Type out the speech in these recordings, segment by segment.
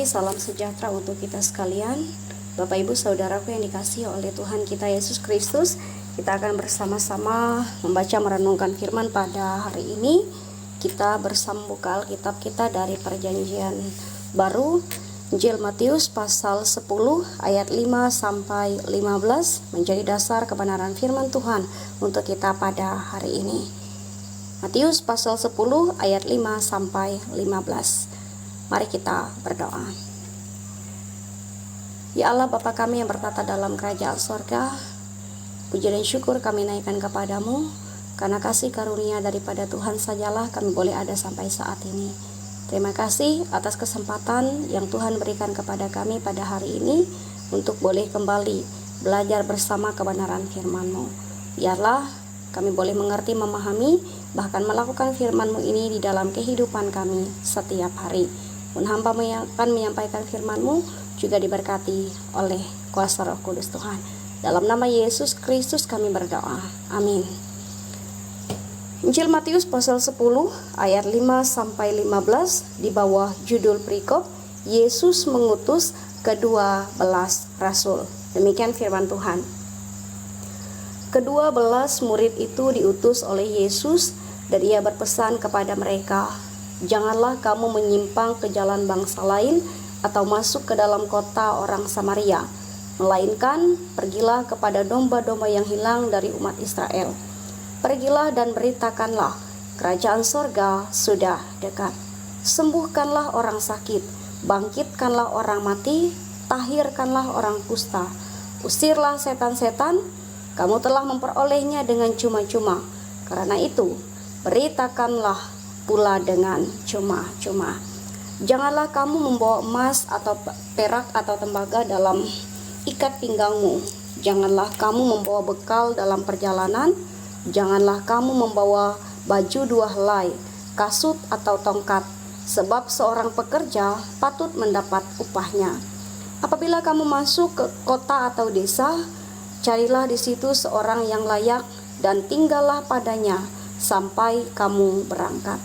kasih, salam sejahtera untuk kita sekalian. Bapak Ibu Saudaraku yang dikasihi oleh Tuhan kita Yesus Kristus, kita akan bersama-sama membaca merenungkan firman pada hari ini. Kita bersama buka Alkitab kita dari Perjanjian Baru, Injil Matius pasal 10 ayat 5 sampai 15 menjadi dasar kebenaran firman Tuhan untuk kita pada hari ini. Matius pasal 10 ayat 5 sampai 15. Mari kita berdoa. Ya Allah Bapa kami yang bertata dalam kerajaan sorga, puji dan syukur kami naikkan kepadamu, karena kasih karunia daripada Tuhan sajalah kami boleh ada sampai saat ini. Terima kasih atas kesempatan yang Tuhan berikan kepada kami pada hari ini untuk boleh kembali belajar bersama kebenaran firman-Mu. Biarlah kami boleh mengerti, memahami, bahkan melakukan firman-Mu ini di dalam kehidupan kami setiap hari. Pun hamba akan menyampaikan firman-Mu juga diberkati oleh kuasa Roh Kudus Tuhan. Dalam nama Yesus Kristus kami berdoa. Amin. Injil Matius pasal 10 ayat 5 sampai 15 di bawah judul perikop Yesus mengutus ke-12 rasul. Demikian firman Tuhan. Ke-12 murid itu diutus oleh Yesus dan ia berpesan kepada mereka, "Janganlah kamu menyimpang ke jalan bangsa lain atau masuk ke dalam kota orang Samaria, melainkan pergilah kepada domba-domba yang hilang dari umat Israel. Pergilah dan beritakanlah, kerajaan sorga sudah dekat. Sembuhkanlah orang sakit, bangkitkanlah orang mati, tahirkanlah orang kusta, usirlah setan-setan, kamu telah memperolehnya dengan cuma-cuma. Karena itu, beritakanlah pula dengan cuma-cuma. Janganlah kamu membawa emas atau perak atau tembaga dalam ikat pinggangmu. Janganlah kamu membawa bekal dalam perjalanan. Janganlah kamu membawa baju 2 helai, kasut atau tongkat, sebab seorang pekerja patut mendapat upahnya. Apabila kamu masuk ke kota atau desa, carilah di situ seorang yang layak dan tinggallah padanya sampai kamu berangkat.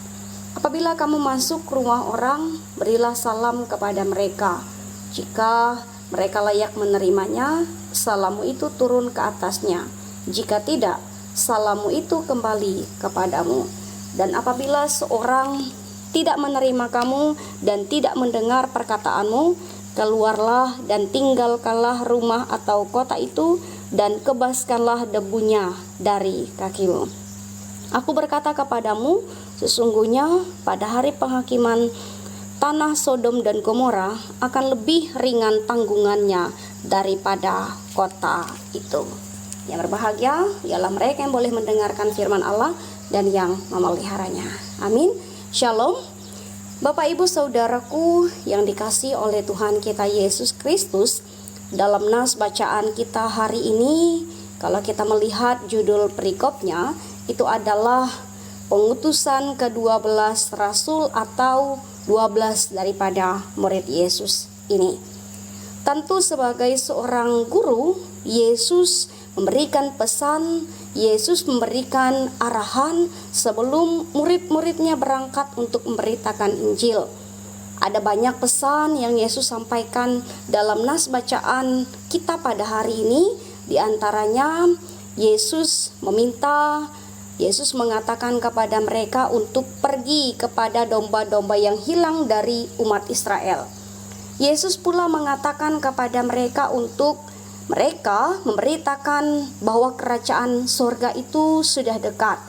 Apabila kamu masuk ke rumah orang, berilah salam kepada mereka. Jika mereka layak menerimanya, salammu itu turun ke atasnya. Jika tidak, salammu itu kembali kepadamu. Dan apabila seorang tidak menerima kamu dan tidak mendengar perkataanmu, keluarlah dan tinggalkanlah rumah atau kota itu dan kebaskanlah debunya dari kakimu. Aku berkata kepadamu, sesungguhnya pada hari penghakiman tanah Sodom dan Gomora akan lebih ringan tanggungannya daripada kota itu. Yang berbahagia ialah mereka yang boleh mendengarkan firman Allah dan yang memeliharanya. Amin. Shalom. Bapak Ibu Saudaraku yang dikasihi oleh Tuhan kita Yesus Kristus, dalam nas bacaan kita hari ini, kalau kita melihat judul perikopnya, itu adalah pengutusan ke-12 rasul atau 12 daripada murid Yesus ini. Tentu sebagai seorang guru, Yesus memberikan pesan, Yesus memberikan arahan sebelum murid-muridnya berangkat untuk memberitakan Injil. Ada banyak pesan yang Yesus sampaikan dalam nas bacaan kita pada hari ini. Di antaranya Yesus mengatakan kepada mereka untuk pergi kepada domba-domba yang hilang dari umat Israel. Yesus pula mengatakan kepada mereka untuk mereka memberitakan bahwa kerajaan sorga itu sudah dekat.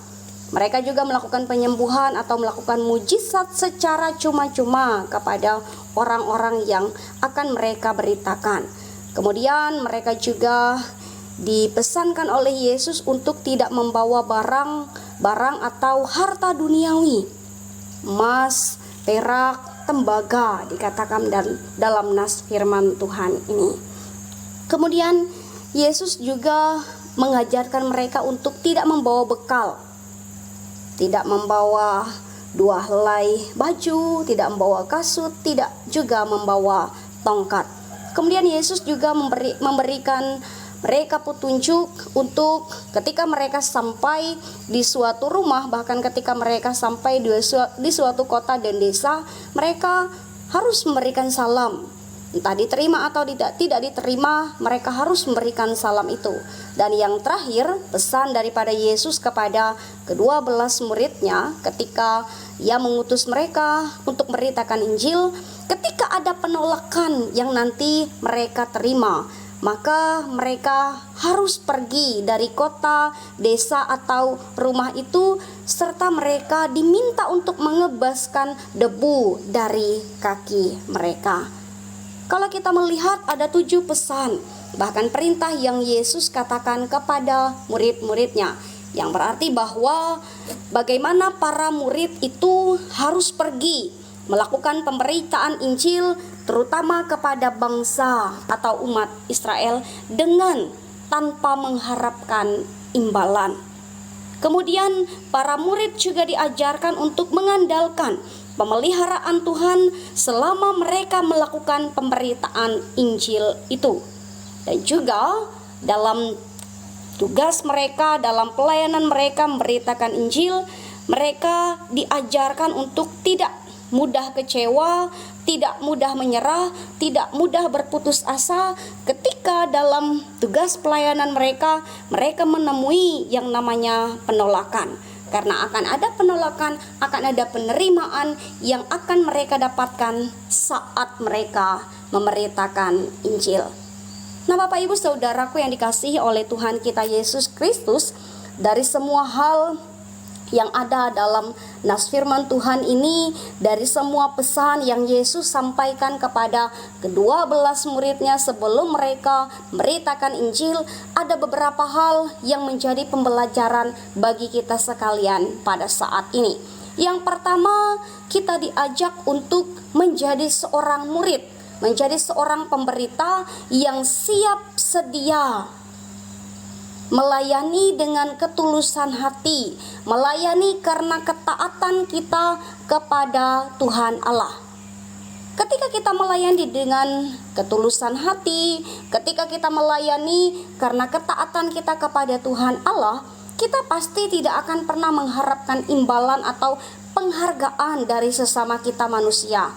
Mereka juga melakukan penyembuhan atau melakukan mujizat secara cuma-cuma kepada orang-orang yang akan mereka beritakan. Kemudian mereka juga dipesankan oleh Yesus untuk tidak membawa barang atau harta duniawi, emas, perak, tembaga, dikatakan dalam nas firman Tuhan ini. Kemudian Yesus juga mengajarkan mereka untuk tidak membawa bekal, tidak membawa 2 helai baju, tidak membawa kasut, tidak juga membawa tongkat. Kemudian Yesus juga memberikan mereka petunjuk untuk ketika mereka sampai di suatu rumah, bahkan ketika mereka sampai di suatu kota dan desa, mereka harus memberikan salam. Entah diterima atau tidak diterima, mereka harus memberikan salam itu. Dan yang terakhir, pesan daripada Yesus kepada ke-12 muridnya ketika ia mengutus mereka untuk memberitakan Injil, ketika ada penolakan yang nanti mereka terima, maka mereka harus pergi dari kota, desa atau rumah itu, serta mereka diminta untuk mengebaskan debu dari kaki mereka. Kalau kita melihat ada 7 pesan, bahkan perintah yang Yesus katakan kepada murid-muridnya, yang berarti bahwa bagaimana para murid itu harus pergi melakukan pemberitaan Injil terutama kepada bangsa atau umat Israel dengan tanpa mengharapkan imbalan. Kemudian para murid juga diajarkan untuk mengandalkan pemeliharaan Tuhan selama mereka melakukan pemberitaan Injil itu. Dan juga dalam tugas mereka, dalam pelayanan mereka memberitakan Injil, mereka diajarkan untuk tidak mudah kecewa, tidak mudah menyerah, tidak mudah berputus asa ketika dalam tugas pelayanan mereka menemui yang namanya penolakan. Karena akan ada penolakan, akan ada penerimaan yang akan mereka dapatkan saat mereka memberitakan Injil. Nah, Bapak Ibu Saudaraku yang dikasihi oleh Tuhan kita Yesus Kristus, dari semua hal yang ada dalam nas firman Tuhan ini, dari semua pesan yang Yesus sampaikan kepada ke-12 muridnya sebelum mereka memberitakan Injil, ada beberapa hal yang menjadi pembelajaran bagi kita sekalian pada saat ini. Yang pertama, kita diajak untuk menjadi seorang murid, menjadi seorang pemberita yang siap sedia melayani dengan ketulusan hati, melayani karena ketaatan kita kepada Tuhan Allah. Ketika kita melayani dengan ketulusan hati, ketika kita melayani karena ketaatan kita kepada Tuhan Allah, kita pasti tidak akan pernah mengharapkan imbalan atau penghargaan dari sesama kita manusia.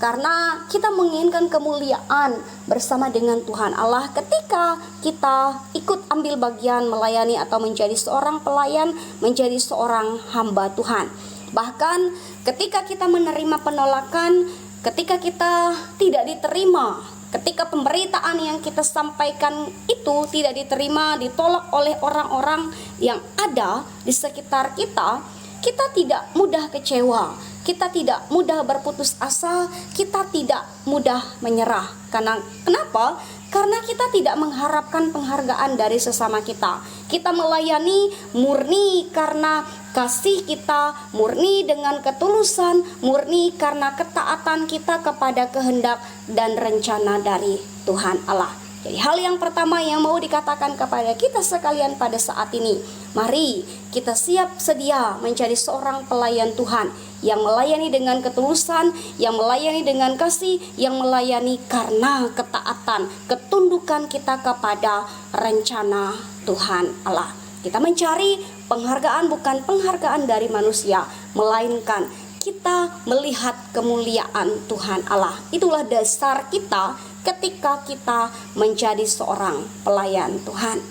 Karena kita menginginkan kemuliaan bersama dengan Tuhan Allah ketika kita ikut ambil bagian melayani atau menjadi seorang pelayan, menjadi seorang hamba Tuhan. Bahkan ketika kita menerima penolakan, ketika kita tidak diterima, ketika pemberitaan yang kita sampaikan itu tidak diterima, ditolak oleh orang-orang yang ada di sekitar kita, kita tidak mudah kecewa, kita tidak mudah berputus asa, kita tidak mudah menyerah. Kenapa? Karena kita tidak mengharapkan penghargaan dari sesama kita. Kita melayani murni karena kasih kita, murni dengan ketulusan, murni karena ketaatan kita kepada kehendak dan rencana dari Tuhan Allah. Jadi hal yang pertama yang mau dikatakan kepada kita sekalian pada saat ini, mari kita siap sedia menjadi seorang pelayan Tuhan yang melayani dengan ketulusan, yang melayani dengan kasih, yang melayani karena ketaatan, ketundukan kita kepada rencana Tuhan Allah. Kita mencari penghargaan bukan penghargaan dari manusia, melainkan kita melihat kemuliaan Tuhan Allah. Itulah dasar kita ketika kita menjadi seorang pelayan Tuhan.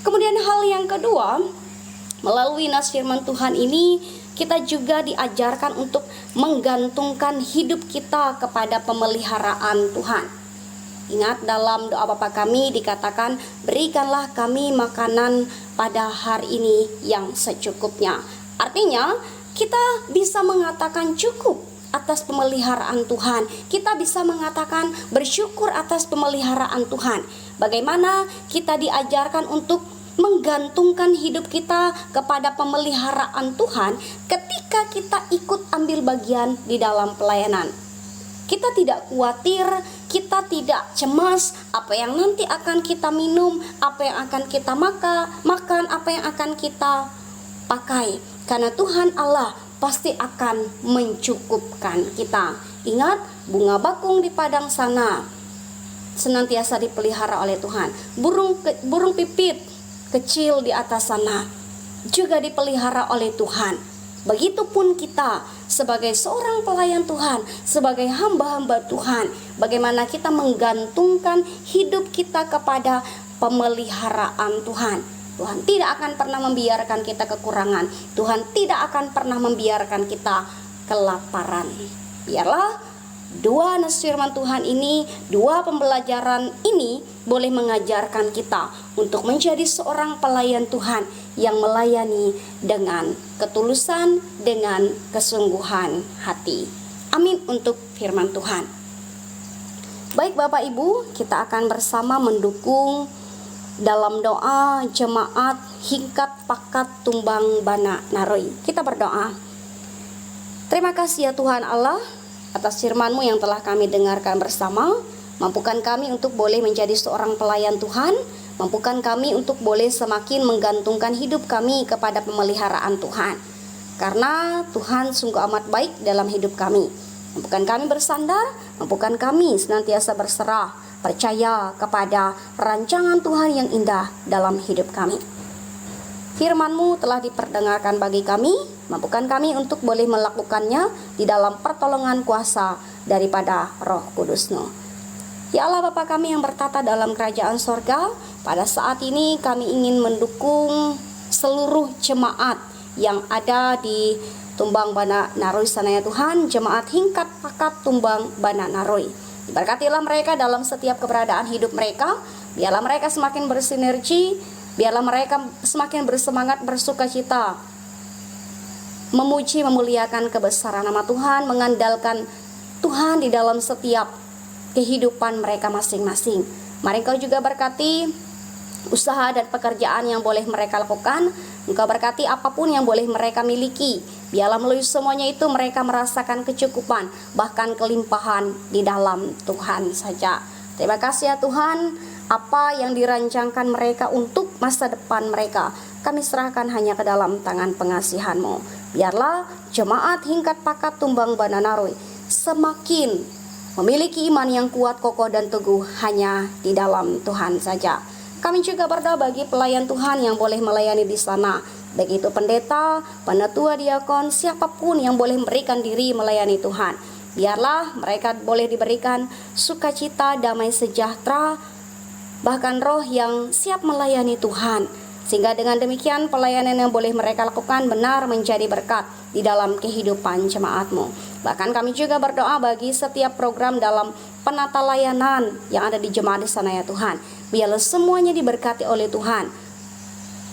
Kemudian hal yang kedua, melalui nas firman Tuhan ini kita juga diajarkan untuk menggantungkan hidup kita kepada pemeliharaan Tuhan. Ingat dalam doa Bapa kami dikatakan, berikanlah kami makanan pada hari ini yang secukupnya. Artinya kita bisa mengatakan cukup atas pemeliharaan Tuhan. Kita bisa mengatakan bersyukur atas pemeliharaan Tuhan. Bagaimana kita diajarkan untuk menggantungkan hidup kita kepada pemeliharaan Tuhan ketika kita ikut ambil bagian di dalam pelayanan. Kita tidak khawatir, kita tidak cemas apa yang nanti akan kita minum, apa yang akan kita makan, apa yang akan kita pakai. Karena Tuhan Allah pasti akan mencukupkan kita. Ingat, bunga bakung di padang sana senantiasa dipelihara oleh Tuhan. Burung pipit kecil di atas sana juga dipelihara oleh Tuhan. Begitupun kita sebagai seorang pelayan Tuhan, sebagai hamba-hamba Tuhan, bagaimana kita menggantungkan hidup kita kepada pemeliharaan Tuhan. Tuhan tidak akan pernah membiarkan kita kekurangan. Tuhan tidak akan pernah membiarkan kita kelaparan. Biarlah dua firman Tuhan ini, dua pembelajaran ini boleh mengajarkan kita untuk menjadi seorang pelayan Tuhan yang melayani dengan ketulusan, dengan kesungguhan hati. Amin untuk firman Tuhan. Baik Bapak Ibu, kita akan bersama mendukung dalam doa jemaat Hingkat Pakat Tumbang Bana Naroi. Kita berdoa. Terima kasih ya Tuhan Allah atas firman-Mu yang telah kami dengarkan bersama. Mampukan kami untuk boleh menjadi seorang pelayan Tuhan. Mampukan kami untuk boleh semakin menggantungkan hidup kami kepada pemeliharaan Tuhan. Karena Tuhan sungguh amat baik dalam hidup kami. Mampukan kami bersandar, mampukan kami senantiasa berserah, percaya kepada rancangan Tuhan yang indah dalam hidup kami. Firman-Mu telah diperdengarkan bagi kami, mampukan kami untuk boleh melakukannya di dalam pertolongan kuasa daripada Roh Kudus-Mu. Ya Allah Bapa kami yang bertata dalam kerajaan sorga, pada saat ini kami ingin mendukung seluruh jemaat yang ada di Tumbang Bana Naroi sana ya Tuhan, jemaat Hingkat Pakat Tumbang Bana Naroi. Diberkatilah mereka dalam setiap keberadaan hidup mereka, biarlah mereka semakin bersinergi, biarlah mereka semakin bersemangat, bersukacita, memuji, memuliakan kebesaran nama Tuhan, mengandalkan Tuhan di dalam setiap kehidupan mereka masing-masing. Mari Engkau juga berkati usaha dan pekerjaan yang boleh mereka lakukan. Engkau berkati apapun yang boleh mereka miliki. Biarlah melalui semuanya itu mereka merasakan kecukupan, bahkan kelimpahan di dalam Tuhan saja. Terima kasih ya Tuhan, apa yang dirancangkan mereka untuk masa depan mereka, kami serahkan hanya ke dalam tangan pengasihan-Mu. Biarlah jemaat Hingkat Pakat Tumbang Bana Naroi semakin memiliki iman yang kuat, kokoh dan teguh hanya di dalam Tuhan saja. Kami juga berdoa bagi pelayan Tuhan yang boleh melayani di sana, baik itu pendeta, penatua, diakon, siapapun yang boleh memberikan diri melayani Tuhan. Biarlah mereka boleh diberikan sukacita, damai sejahtera, bahkan roh yang siap melayani Tuhan. Sehingga dengan demikian pelayanan yang boleh mereka lakukan benar menjadi berkat di dalam kehidupan jemaat-Mu. Bahkan kami juga berdoa bagi setiap program dalam penata layanan yang ada di jemaat di sana ya Tuhan. Biarlah semuanya diberkati oleh Tuhan,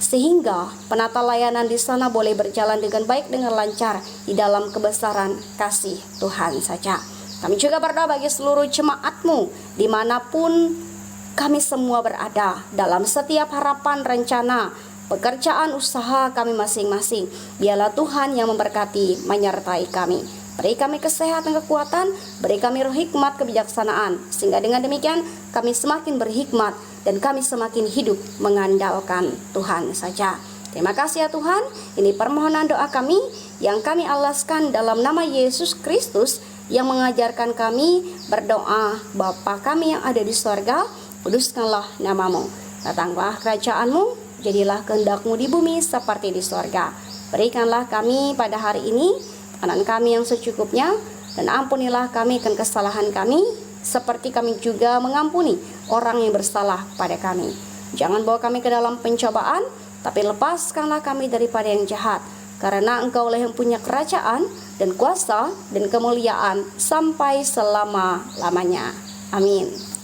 sehingga penata layanan di sana boleh berjalan dengan baik, dengan lancar di dalam kebesaran kasih Tuhan saja. Kami juga berdoa bagi seluruh jemaat-Mu dimanapun kami semua berada, dalam setiap harapan, rencana, pekerjaan, usaha kami masing-masing. Biarlah Tuhan yang memberkati, menyertai kami. Beri kami kesehatan, kekuatan, beri kami roh hikmat, kebijaksanaan. Sehingga dengan demikian kami semakin berhikmat dan kami semakin hidup mengandalkan Tuhan saja. Terima kasih ya Tuhan. Ini permohonan doa kami yang kami alaskan dalam nama Yesus Kristus yang mengajarkan kami berdoa. Bapa kami yang ada di sorga, kuduskanlah nama-Mu, datanglah kerajaan-Mu, jadilah kehendak-Mu di bumi seperti di sorga. Berikanlah kami pada hari ini makanan kami yang secukupnya, dan ampunilah kami akan kesalahan kami, seperti kami juga mengampuni orang yang bersalah pada kami. Jangan bawa kami ke dalam pencobaan, tapi lepaskanlah kami daripada yang jahat, karena Engkaulah yang punya kerajaan dan kuasa dan kemuliaan sampai selama-lamanya. Amin.